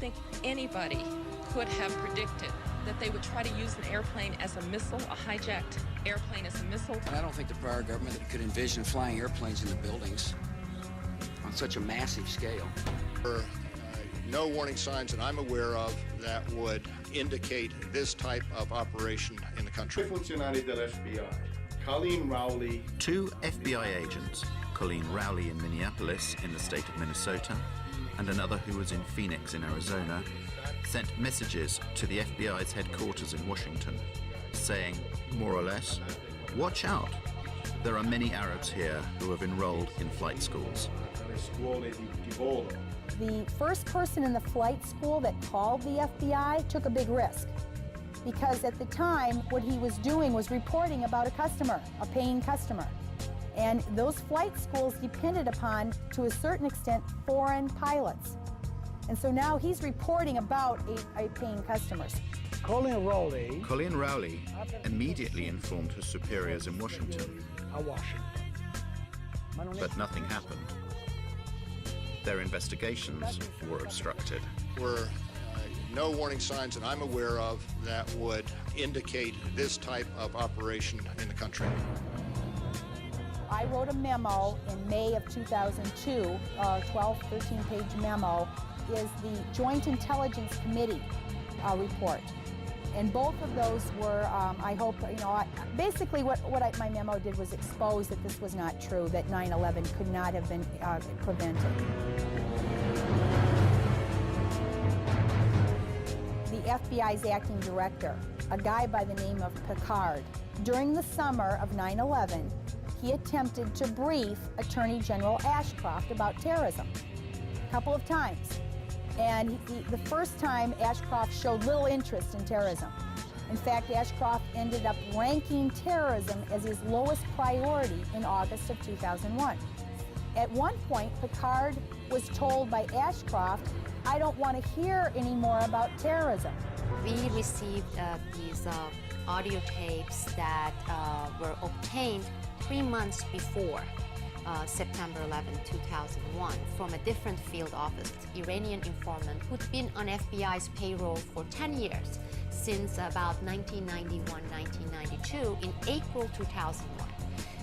think anybody could have predicted that they would try to use an airplane as a missile, a hijacked airplane as a missile. And I don't think the prior government could envision flying airplanes into buildings on such a massive scale. There are no warning signs that I'm aware of that would indicate this type of operation in the country. Funzionari dell'FBI, Colleen Rowley. Two FBI agents, Colleen Rowley in Minneapolis in the state of Minnesota, and another who was in Phoenix in Arizona, sent messages to the FBI's headquarters in Washington, saying, more or less, watch out. There are many Arabs here who have enrolled in flight schools. The first person in the flight school that called the FBI took a big risk, because at the time what he was doing was reporting about a customer, a paying customer. And those flight schools depended upon, to a certain extent, foreign pilots. And so now he's reporting about a paying customers. Colleen Rowley immediately informed her superiors in Washington. But nothing happened. Their investigations were obstructed. There were no warning signs that I'm aware of that would indicate this type of operation in the country. I wrote a memo in May of 2002, a 12, 13-page memo, is the Joint Intelligence Committee report. And both of those were, I hope, basically what my memo did was expose that this was not true, that 9/11 could not have been prevented. The FBI's acting director, a guy by the name of Picard, during the summer of 9/11, he attempted to brief Attorney General Ashcroft about terrorism a couple of times. And the first time, Ashcroft showed little interest in terrorism. In fact, Ashcroft ended up ranking terrorism as his lowest priority in August of 2001. At one point, Picard was told by Ashcroft, I don't want to hear any more about terrorism. We received these audio tapes that were obtained 3 months before September 11, 2001, from a different field office, Iranian informant who'd been on FBI's payroll for 10 years, since about 1991, 1992, in April 2001.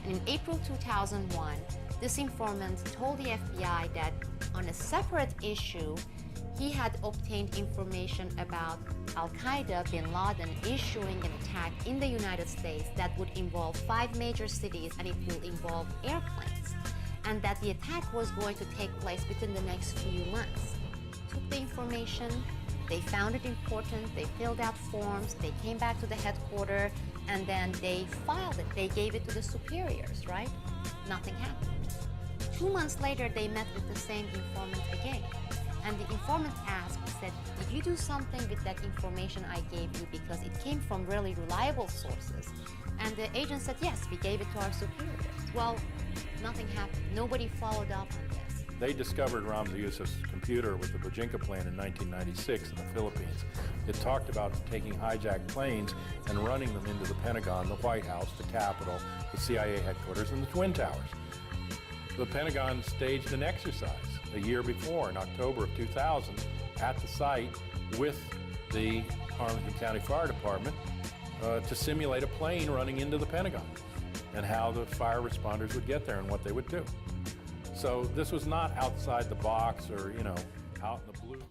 And in April 2001, this informant told the FBI that on a separate issue, he had obtained information about Al-Qaeda, bin Laden, issuing an attack in the United States that would involve 5 major cities, and it will involve airplanes, and that the attack was going to take place within the next few months. Took the information, they found it important, they filled out forms, they came back to the headquarters, and then they filed it. They gave it to the superiors, right? Nothing happened. 2 months later, they met with the same informant again. And the informant asked, said, did you do something with that information I gave you, because it came from really reliable sources? And the agent said, yes, we gave it to our superiors. Well, nothing happened. Nobody followed up on this. They discovered Ramzi Youssef's computer with the Bojinka plan in 1996 in the Philippines. It talked about taking hijacked planes and running them into the Pentagon, the White House, the Capitol, the CIA headquarters, and the Twin Towers. The Pentagon staged an exercise a year before, in October of 2000, at the site with the Arlington County Fire Department to simulate a plane running into the Pentagon and how the fire responders would get there and what they would do. So this was not outside the box or, out in the blue.